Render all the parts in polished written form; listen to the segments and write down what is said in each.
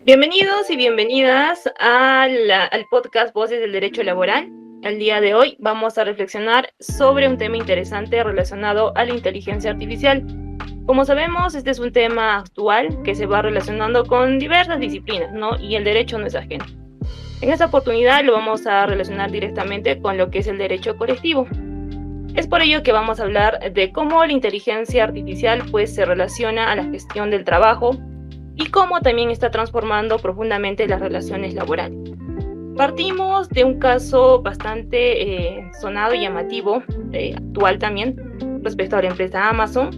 Bienvenidos y bienvenidas al podcast Voces del Derecho Laboral. El día de hoy vamos a reflexionar sobre un tema interesante relacionado a la inteligencia artificial. Como sabemos, este es un tema actual que se va relacionando con diversas disciplinas, ¿no? Y el derecho no es ajeno. En esta oportunidad lo vamos a relacionar directamente con lo que es el derecho colectivo. Es por ello que vamos a hablar de cómo la inteligencia artificial se relaciona a la gestión del trabajo y cómo también está transformando profundamente las relaciones laborales. Partimos de un caso bastante sonado y llamativo, actual también, respecto a la empresa Amazon,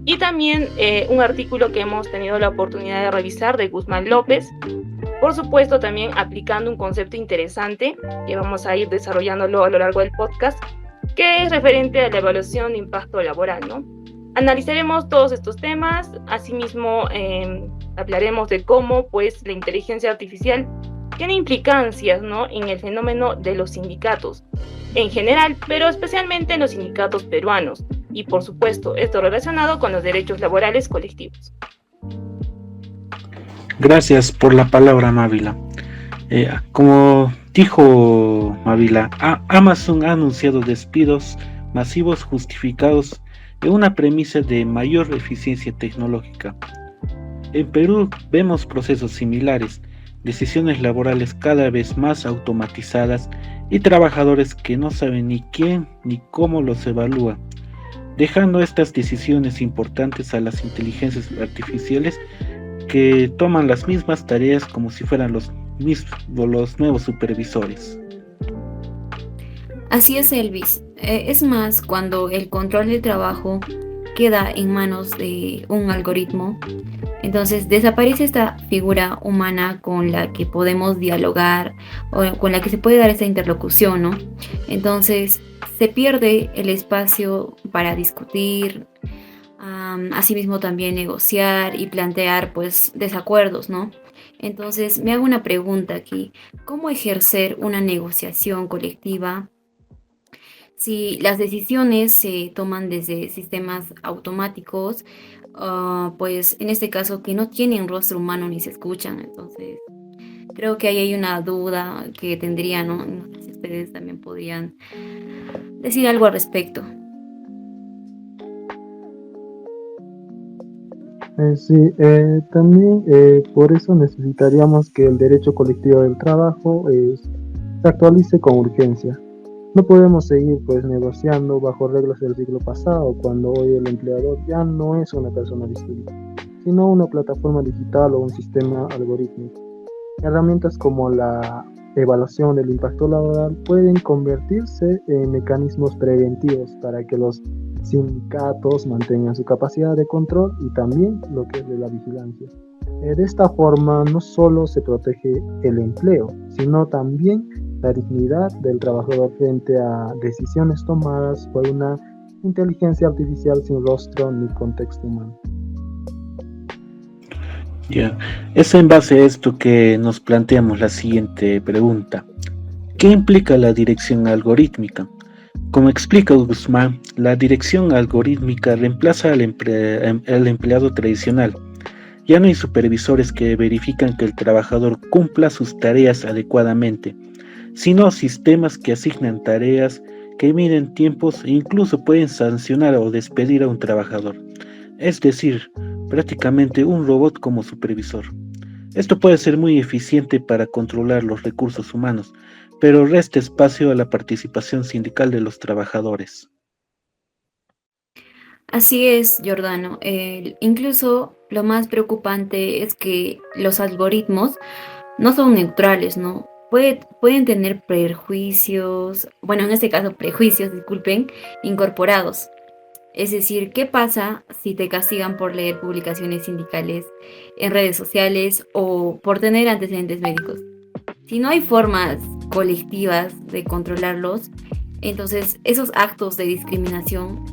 y también un artículo que hemos tenido la oportunidad de revisar de Guzmán López, por supuesto también aplicando un concepto interesante que vamos a ir desarrollándolo a lo largo del podcast, que es referente a la evaluación de impacto laboral, ¿no? Analizaremos todos estos temas, asimismo hablaremos de cómo la inteligencia artificial tiene implicancias, ¿no?, en el fenómeno de los sindicatos en general, pero especialmente en los sindicatos peruanos, y por supuesto esto relacionado con los derechos laborales colectivos. Gracias por la palabra, Mávila. Como dijo Mávila, Amazon ha anunciado despidos masivos justificados en una premisa de mayor eficiencia tecnológica. En Perú vemos procesos similares, decisiones laborales cada vez más automatizadas y trabajadores que no saben ni quién ni cómo los evalúa, dejando estas decisiones importantes a las inteligencias artificiales que toman las mismas tareas como si fueran los nuevos supervisores. Así es, Elvis. Es más, cuando el control del trabajo queda en manos de un algoritmo, entonces desaparece esta figura humana con la que podemos dialogar o con la que se puede dar esta interlocución, ¿no? Entonces se pierde el espacio para discutir, asimismo también negociar y plantear desacuerdos, ¿no? Entonces me hago una pregunta aquí: ¿cómo ejercer una negociación colectiva si las decisiones se toman desde sistemas automáticos, en este caso que no tienen rostro humano ni se escuchan? Entonces creo que ahí hay una duda que tendría, ¿no? No sé si ustedes también podrían decir algo al respecto. También por eso necesitaríamos que el derecho colectivo del trabajo se actualice con urgencia. No podemos seguir negociando bajo reglas del siglo pasado, cuando hoy el empleador ya no es una persona distinta, sino una plataforma digital o un sistema algorítmico. Herramientas como la evaluación del impacto laboral pueden convertirse en mecanismos preventivos para que los sindicatos mantengan su capacidad de control y también lo que es de la vigilancia. De esta forma no solo se protege el empleo, sino también la dignidad del trabajador frente a decisiones tomadas por una inteligencia artificial sin rostro ni contexto humano. Es en base a esto que nos planteamos la siguiente pregunta: ¿qué implica la dirección algorítmica? Como explica Guzmán, la dirección algorítmica reemplaza al empleado tradicional. Ya no hay supervisores que verifican que el trabajador cumpla sus tareas adecuadamente, sino sistemas que asignan tareas, que miden tiempos e incluso pueden sancionar o despedir a un trabajador. Es decir, prácticamente un robot como supervisor. Esto puede ser muy eficiente para controlar los recursos humanos, pero resta espacio a la participación sindical de los trabajadores. Así es, Giordano. Incluso lo más preocupante es que los algoritmos no son neutrales, ¿no? Pueden tener prejuicios, en este caso prejuicios, disculpen, incorporados. Es decir, ¿qué pasa si te castigan por leer publicaciones sindicales en redes sociales o por tener antecedentes médicos? Si no hay formas colectivas de controlarlos, entonces esos actos de discriminación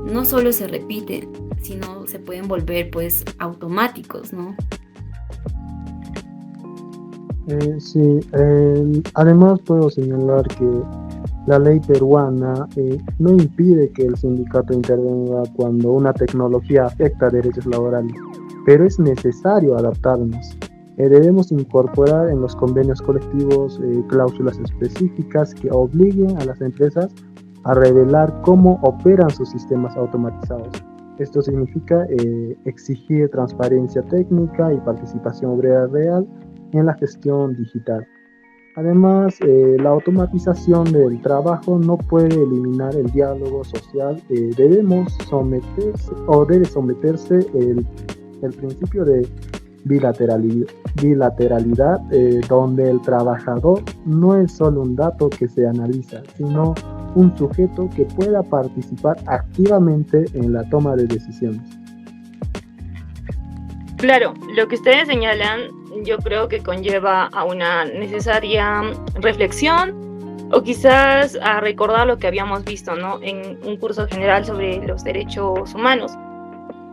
no solo se repiten, sino se pueden volver automáticos, ¿no? Además puedo señalar que la ley peruana no impide que el sindicato intervenga cuando una tecnología afecta derechos laborales, pero es necesario adaptarnos. Debemos incorporar en los convenios colectivos cláusulas específicas que obliguen a las empresas a revelar cómo operan sus sistemas automatizados. Esto significa exigir transparencia técnica y participación obrera real en la gestión digital. Además, la automatización del trabajo no puede eliminar el diálogo social. Debe someterse el principio de bilateralidad, donde el trabajador no es solo un dato que se analiza, sino un sujeto que pueda participar activamente en la toma de decisiones. Claro, lo que ustedes señalan yo creo que conlleva a una necesaria reflexión o quizás a recordar lo que habíamos visto, ¿no?, en un curso general sobre los derechos humanos,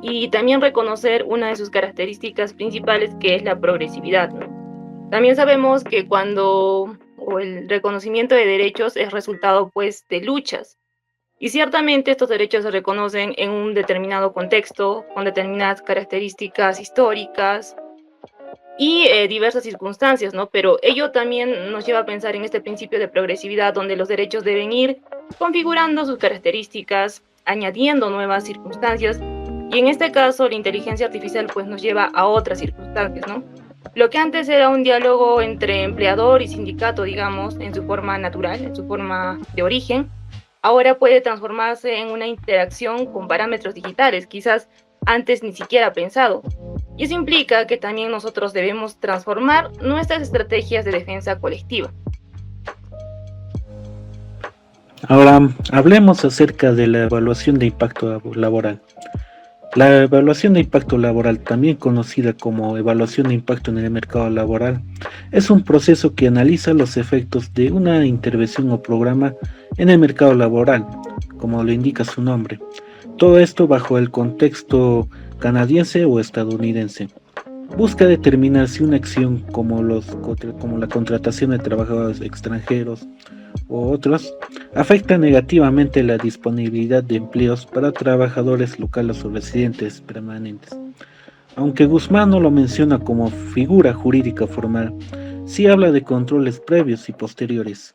y también reconocer una de sus características principales, que es la progresividad, ¿no? También sabemos que el reconocimiento de derechos es resultado pues de luchas, y ciertamente estos derechos se reconocen en un determinado contexto, con determinadas características históricas y diversas circunstancias, ¿no? Pero ello también nos lleva a pensar en este principio de progresividad, donde los derechos deben ir configurando sus características, añadiendo nuevas circunstancias, y en este caso la inteligencia artificial pues nos lleva a otras circunstancias, ¿no? Lo que antes era un diálogo entre empleador y sindicato, digamos, en su forma natural, en su forma de origen, ahora puede transformarse en una interacción con parámetros digitales, quizás antes ni siquiera pensado. Y eso implica que también nosotros debemos transformar nuestras estrategias de defensa colectiva. Ahora hablemos acerca de la evaluación de impacto laboral. La evaluación de impacto laboral, también conocida como evaluación de impacto en el mercado laboral, es un proceso que analiza los efectos de una intervención o programa en el mercado laboral, como lo indica su nombre. Todo esto bajo el contexto canadiense o estadounidense. Busca determinar si una acción como la contratación de trabajadores extranjeros u otros afecta negativamente la disponibilidad de empleos para trabajadores locales o residentes permanentes. Aunque Guzmán no lo menciona como figura jurídica formal, sí habla de controles previos y posteriores.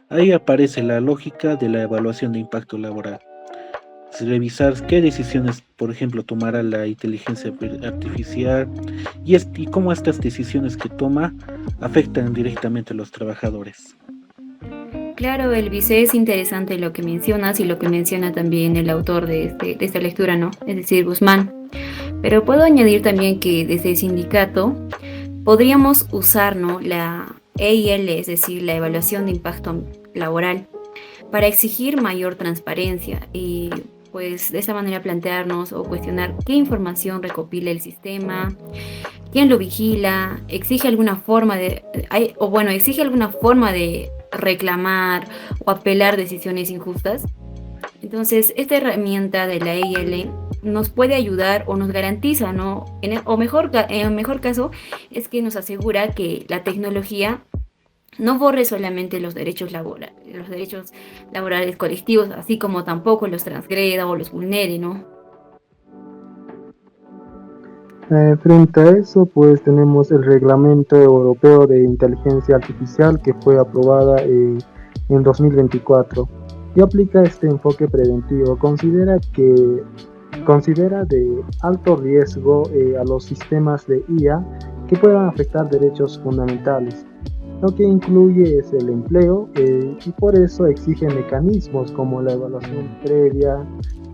Ahí aparece la lógica de la evaluación de impacto laboral. Revisar qué decisiones, por ejemplo, tomará la inteligencia artificial y cómo estas decisiones que toma afectan directamente a los trabajadores. Claro, Elvis, es interesante lo que mencionas y lo que menciona también el autor de esta lectura, ¿no? Es decir, Guzmán. Pero puedo añadir también que desde el sindicato podríamos usar, ¿no?, la EIL, es decir, la evaluación de impacto laboral, para exigir mayor transparencia y pues de esa manera plantearnos o cuestionar qué información recopila el sistema, quién lo vigila, exige alguna forma de reclamar o apelar decisiones injustas. Entonces, esta herramienta de la EIL nos puede ayudar o nos garantiza, ¿no? En el mejor caso es que nos asegura que la tecnología no borre solamente los derechos laborales colectivos, así como tampoco los transgreda o los vulnere, ¿no? Frente a eso, pues tenemos el Reglamento Europeo de Inteligencia Artificial, que fue aprobada en 2024 y aplica este enfoque preventivo. Considera de alto riesgo a los sistemas de IA que puedan afectar derechos fundamentales. Lo que incluye es el empleo y por eso exige mecanismos como la evaluación previa,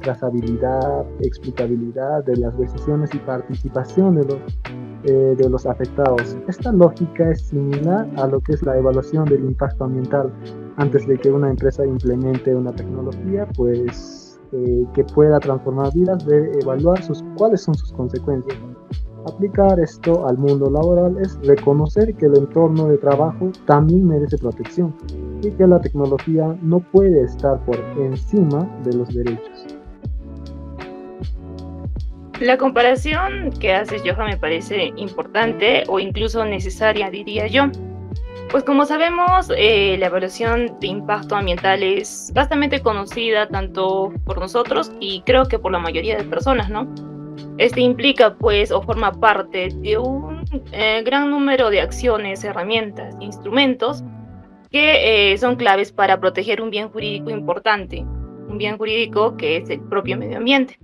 trazabilidad, explicabilidad de las decisiones y participación de los afectados. Esta lógica es similar a lo que es la evaluación del impacto ambiental. Antes de que una empresa implemente una tecnología, pues que pueda transformar vidas, debe evaluar cuáles son sus consecuencias. Aplicar esto al mundo laboral es reconocer que el entorno de trabajo también merece protección y que la tecnología no puede estar por encima de los derechos. La comparación que haces, Johan, me parece importante o incluso necesaria, diría yo. Pues como sabemos, la evaluación de impacto ambiental es bastante conocida tanto por nosotros y creo que por la mayoría de personas, ¿no? Este implica, pues, o forma parte de un gran número de acciones, herramientas, instrumentos que son claves para proteger un bien jurídico importante, un bien jurídico que es el propio medio ambiente.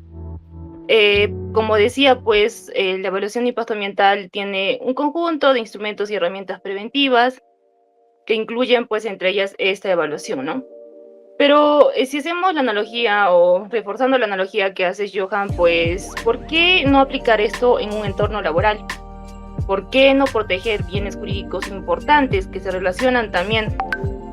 Como decía, pues la evaluación de impacto ambiental tiene un conjunto de instrumentos y herramientas preventivas que incluyen, pues, entre ellas esta evaluación, ¿no? Pero si hacemos la analogía o reforzando la analogía que haces, Johan, pues, ¿por qué no aplicar esto en un entorno laboral? ¿Por qué no proteger bienes jurídicos importantes que se relacionan también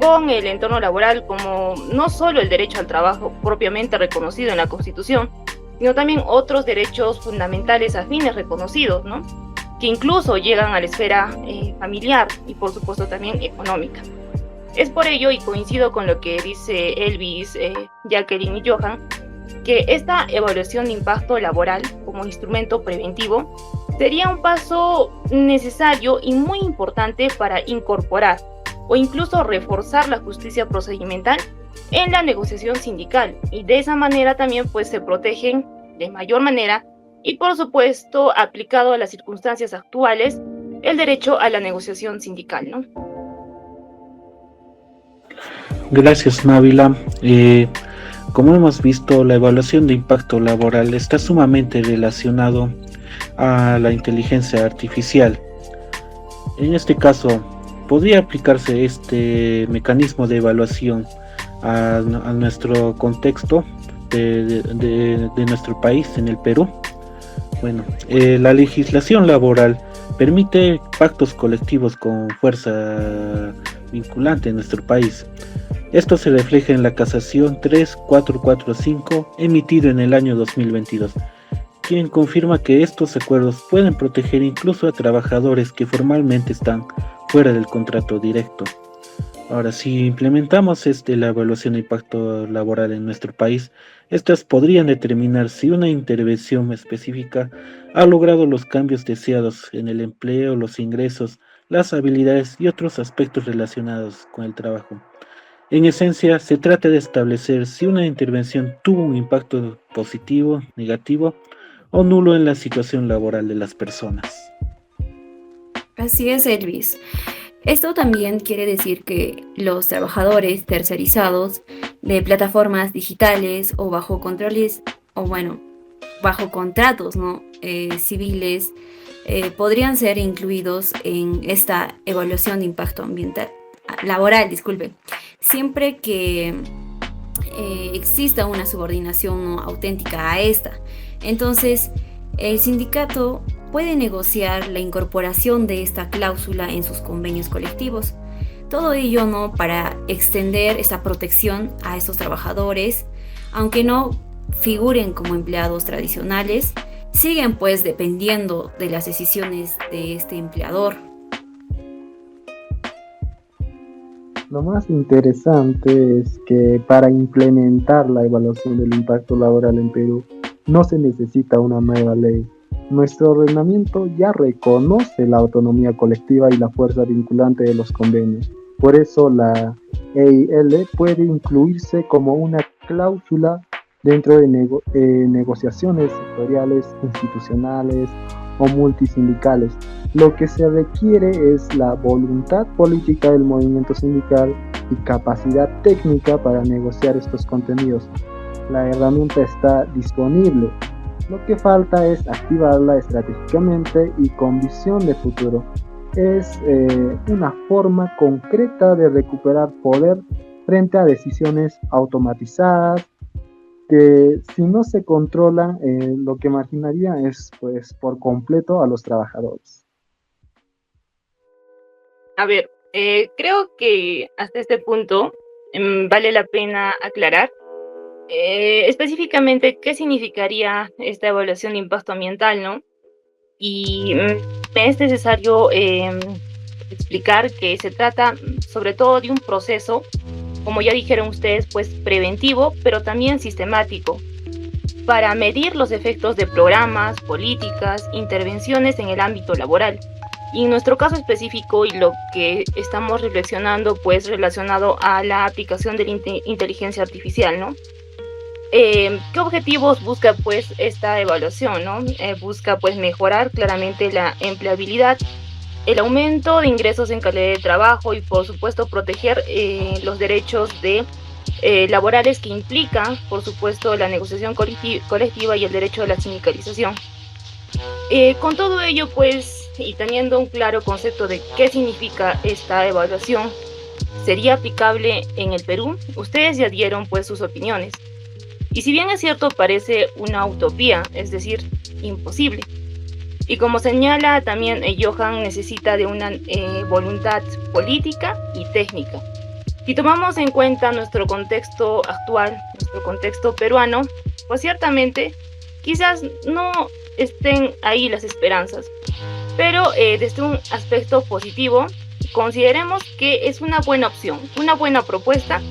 con el entorno laboral, como no solo el derecho al trabajo propiamente reconocido en la Constitución, sino también otros derechos fundamentales afines reconocidos, ¿no? Que incluso llegan a la esfera familiar y por supuesto también económica? Es por ello, y coincido con lo que dice Elvis, Jacqueline y Johan, que esta evaluación de impacto laboral como instrumento preventivo sería un paso necesario y muy importante para incorporar o incluso reforzar la justicia procedimental en la negociación sindical, y de esa manera también pues se protegen de mayor manera y por supuesto aplicado a las circunstancias actuales el derecho a la negociación sindical, ¿no? Gracias, Návila. Como hemos visto, la evaluación de impacto laboral está sumamente relacionado a la inteligencia artificial. En este caso, ¿podría aplicarse este mecanismo de evaluación a nuestro contexto de nuestro país, en el Perú? Bueno, la legislación laboral permite pactos colectivos con fuerza vinculante en nuestro país. Esto se refleja en la casación 3445 emitido en el año 2022, quien confirma que estos acuerdos pueden proteger incluso a trabajadores que formalmente están fuera del contrato directo. Ahora, si implementamos la evaluación de impacto laboral en nuestro país, estas podrían determinar si una intervención específica ha logrado los cambios deseados en el empleo, los ingresos, las habilidades y otros aspectos relacionados con el trabajo. En esencia, se trata de establecer si una intervención tuvo un impacto positivo, negativo o nulo en la situación laboral de las personas. Así es, Elvis. Esto también quiere decir que los trabajadores tercerizados de plataformas digitales o bajo controles, o bueno, bajo contratos, ¿no? Civiles, podrían ser incluidos en esta evaluación de impacto laboral, siempre que exista una subordinación no auténtica a esta. Entonces, el sindicato puede negociar la incorporación de esta cláusula en sus convenios colectivos. Todo ello, ¿no?, para extender esa protección a estos trabajadores, aunque no figuren como empleados tradicionales, siguen pues dependiendo de las decisiones de este empleador. Lo más interesante es que para implementar la evaluación del impacto laboral en Perú no se necesita una nueva ley. Nuestro ordenamiento ya reconoce la autonomía colectiva y la fuerza vinculante de los convenios. Por eso la EIL puede incluirse como una cláusula dentro de negociaciones sectoriales, institucionales o multisindicales. Lo que se requiere es la voluntad política del movimiento sindical y capacidad técnica para negociar estos contenidos. La herramienta está disponible. Lo que falta es activarla estratégicamente y con visión de futuro. Es una forma concreta de recuperar poder frente a decisiones automatizadas que, si no se controlan, lo que marginaría es pues por completo a los trabajadores. A ver, creo que hasta este punto vale la pena aclarar específicamente qué significaría esta evaluación de impacto ambiental, ¿no? Y es necesario explicar que se trata sobre todo de un proceso, como ya dijeron ustedes, pues preventivo, pero también sistemático, para medir los efectos de programas, políticas, intervenciones en el ámbito laboral. Y en nuestro caso específico, y lo que estamos reflexionando, pues relacionado a la aplicación de la inteligencia artificial, ¿no? ¿Qué objetivos busca pues esta evaluación, ¿no? Busca pues mejorar claramente la empleabilidad, el aumento de ingresos en calidad de trabajo y por supuesto proteger los derechos laborales que implican por supuesto la negociación colectiva y el derecho a la sindicalización. Con todo ello pues y teniendo un claro concepto de qué significa esta evaluación, ¿sería aplicable en el Perú? Ustedes ya dieron pues sus opiniones. Y si bien es cierto, parece una utopía, es decir, imposible. Y como señala también Johan, necesita de una voluntad política y técnica. Si tomamos en cuenta nuestro contexto actual, nuestro contexto peruano, pues ciertamente quizás no estén ahí las esperanzas. Pero desde un aspecto positivo, consideremos que es una buena opción, una buena propuesta,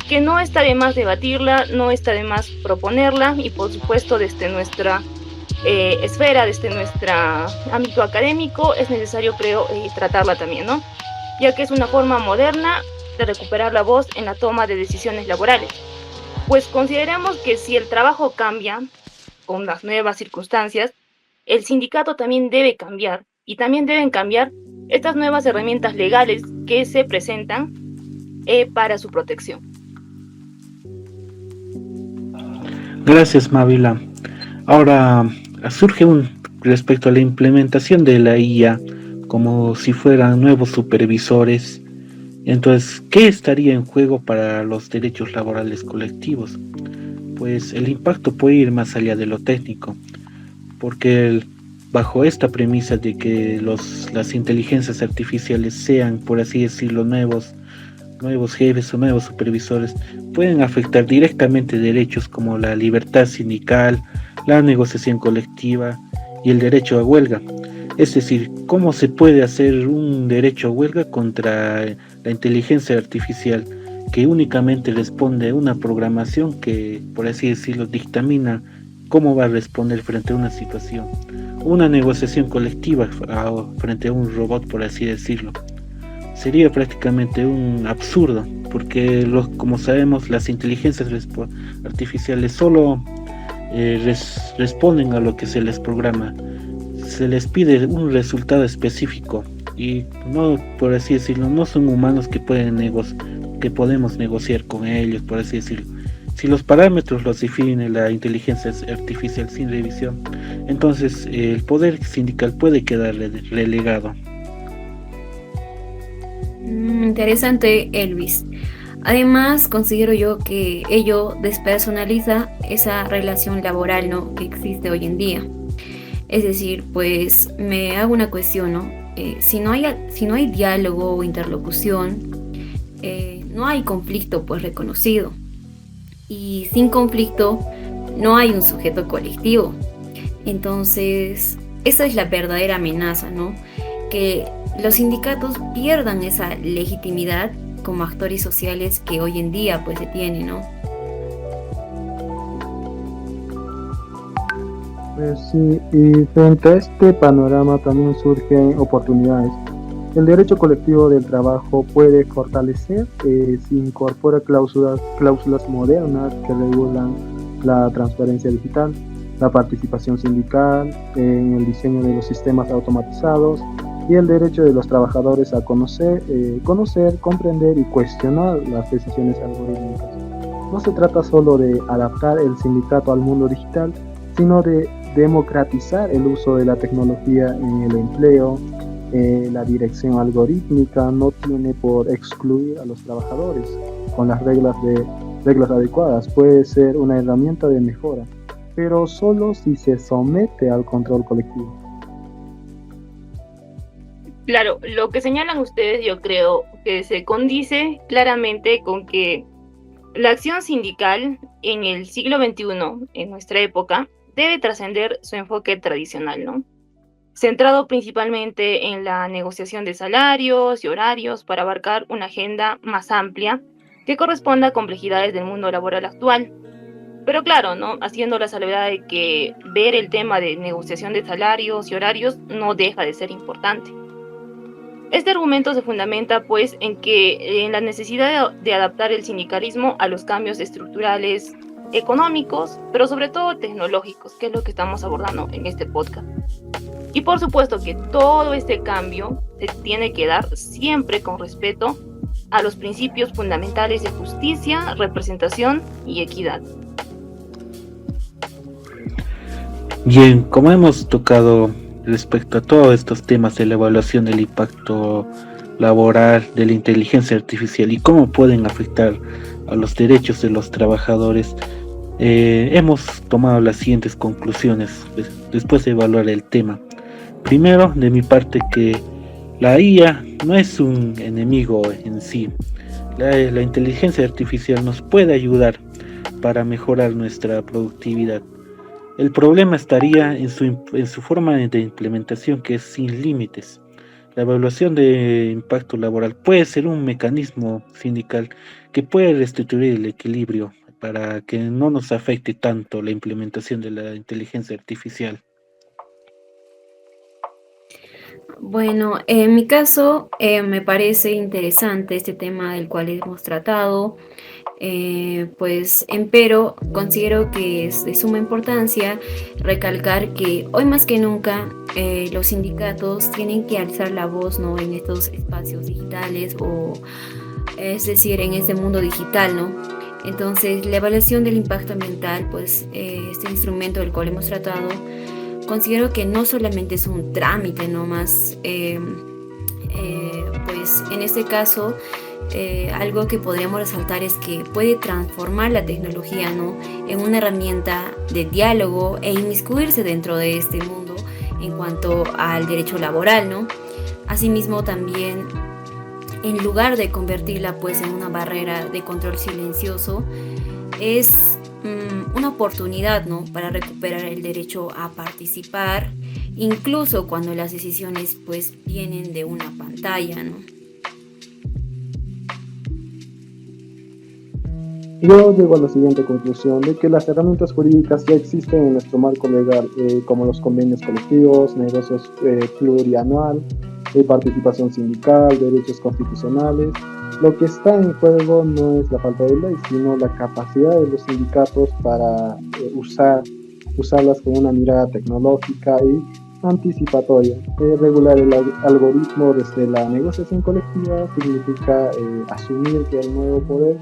que no está de más debatirla, no está de más proponerla y por supuesto desde nuestra esfera, desde nuestro ámbito académico es necesario creo tratarla también, ¿no? Ya que es una forma moderna de recuperar la voz en la toma de decisiones laborales. Pues consideremos que si el trabajo cambia con las nuevas circunstancias, el sindicato también debe cambiar y también deben cambiar estas nuevas herramientas legales que se presentan para su protección. Gracias, Mávila. Ahora surge respecto a la implementación de la IA como si fueran nuevos supervisores. Entonces, ¿qué estaría en juego para los derechos laborales colectivos? Pues el impacto puede ir más allá de lo técnico, porque bajo esta premisa de que las inteligencias artificiales sean, por así decirlo, nuevos jefes o nuevos supervisores, pueden afectar directamente derechos como la libertad sindical, la negociación colectiva y el derecho a huelga. Es decir, ¿cómo se puede hacer un derecho a huelga contra la inteligencia artificial que únicamente responde a una programación que, por así decirlo, dictamina cómo va a responder frente a una situación? Una negociación colectiva frente a un robot, por así decirlo. Sería prácticamente un absurdo, porque como sabemos, las inteligencias artificiales solo responden a lo que se les programa. Se les pide un resultado específico y no, por así decirlo, no son humanos que podemos negociar con ellos, por así decirlo. Si los parámetros los define la inteligencia artificial sin revisión, entonces el poder sindical puede quedar relegado. Interesante, Elvis. Además, considero yo que ello despersonaliza esa relación laboral, ¿no?, que existe hoy en día. Es decir, pues me hago una cuestión, ¿no? Si no hay diálogo o interlocución, no hay conflicto pues reconocido. Y sin conflicto no hay un sujeto colectivo. Entonces, esa es la verdadera amenaza, ¿no? Que los sindicatos pierdan esa legitimidad como actores sociales que hoy en día pues se tienen, ¿no? Pues sí, y frente a este panorama también surgen oportunidades. El derecho colectivo del trabajo puede fortalecer si incorpora cláusulas modernas que regulan la transparencia digital, la participación sindical, en el diseño de los sistemas automatizados y el derecho de los trabajadores a conocer, comprender y cuestionar las decisiones algorítmicas. No se trata solo de adaptar el sindicato al mundo digital, sino de democratizar el uso de la tecnología en el empleo. La dirección algorítmica no tiene por excluir a los trabajadores con las reglas adecuadas. Puede ser una herramienta de mejora, pero solo si se somete al control colectivo. Claro, lo que señalan ustedes yo creo que se condice claramente con que la acción sindical en el siglo XXI, en nuestra época, debe trascender su enfoque tradicional, ¿no? Centrado principalmente en la negociación de salarios y horarios para abarcar una agenda más amplia que corresponda a complejidades del mundo laboral actual. Pero claro, ¿no?, haciendo la salvedad de que ver el tema de negociación de salarios y horarios no deja de ser importante. Este argumento se fundamenta pues en la necesidad de adaptar el sindicalismo a los cambios estructurales económicos, pero sobre todo tecnológicos, que es lo que estamos abordando en este podcast. Y por supuesto que todo este cambio se tiene que dar siempre con respeto a los principios fundamentales de justicia, representación y equidad. Bien, como hemos tocado respecto a todos estos temas de la evaluación del impacto laboral de la inteligencia artificial y cómo pueden afectar a los derechos de los trabajadores, hemos tomado las siguientes conclusiones después de evaluar el tema. Primero, de mi parte, que la IA no es un enemigo en sí. La inteligencia artificial nos puede ayudar para mejorar nuestra productividad. El problema estaría en su forma de implementación, que es sin límites. La evaluación de impacto laboral puede ser un mecanismo sindical que puede restituir el equilibrio para que no nos afecte tanto la implementación de la inteligencia artificial. Bueno, en mi caso me parece interesante este tema del cual hemos tratado, pues empero considero que es de suma importancia recalcar que hoy más que nunca los sindicatos tienen que alzar la voz, ¿no?, en estos espacios digitales, o es decir, en este mundo digital, ¿no? Entonces, la evaluación del impacto ambiental, pues este instrumento del cual hemos tratado, considero que no solamente es un trámite nomás, pues en este caso algo que podríamos resaltar es que puede transformar la tecnología, ¿no?, en una herramienta de diálogo e inmiscuirse dentro de este mundo en cuanto al derecho laboral, ¿no? Asimismo, también, en lugar de convertirla pues en una barrera de control silencioso, es una oportunidad, ¿no?, para recuperar el derecho a participar, incluso cuando las decisiones pues vienen de una pantalla, ¿no? Yo llego a la siguiente conclusión de que las herramientas jurídicas ya existen en nuestro marco legal, como los convenios colectivos, negocios plurianual, participación sindical, derechos constitucionales. Lo que está en juego no es la falta de ley, sino la capacidad de los sindicatos para usarlas con una mirada tecnológica y anticipatoria. Regular el algoritmo desde la negociación colectiva significa asumir que el nuevo poder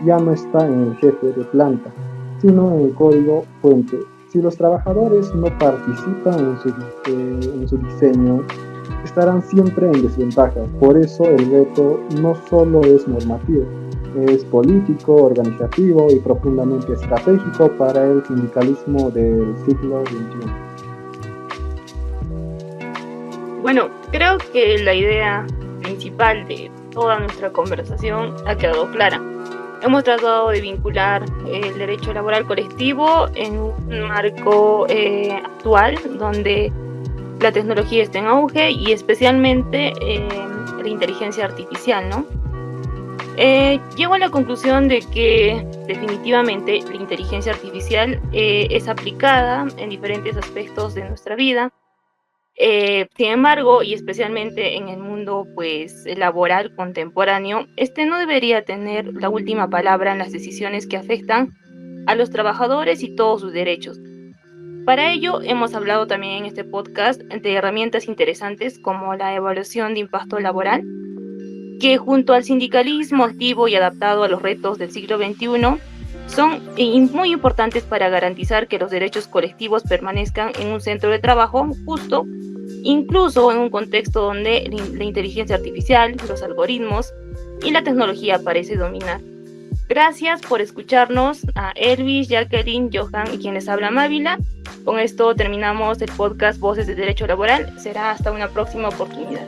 ya no está en el jefe de planta, sino en el código fuente. Si los trabajadores no participan en su diseño, estarán siempre en desventaja. Por eso el reto no solo es normativo, es político, organizativo y profundamente estratégico para el sindicalismo del siglo XXI. Bueno, creo que la idea principal de toda nuestra conversación ha quedado clara. Hemos tratado de vincular el derecho laboral colectivo en un marco actual donde la tecnología está en auge y especialmente la inteligencia artificial, ¿no? Llego a la conclusión de que definitivamente la inteligencia artificial es aplicada en diferentes aspectos de nuestra vida. Sin embargo, y especialmente en el mundo pues laboral contemporáneo, no debería tener la última palabra en las decisiones que afectan a los trabajadores y todos sus derechos. Para ello, hemos hablado también en este podcast de herramientas interesantes como la evaluación de impacto laboral, que junto al sindicalismo activo y adaptado a los retos del siglo XXI, son muy importantes para garantizar que los derechos colectivos permanezcan en un centro de trabajo justo, incluso en un contexto donde la inteligencia artificial, los algoritmos y la tecnología parece dominar. Gracias por escucharnos a Elvis, Jacqueline, Johan y quien les habla, Mávila. Con esto terminamos el podcast Voces de Derecho Laboral. Será hasta una próxima oportunidad.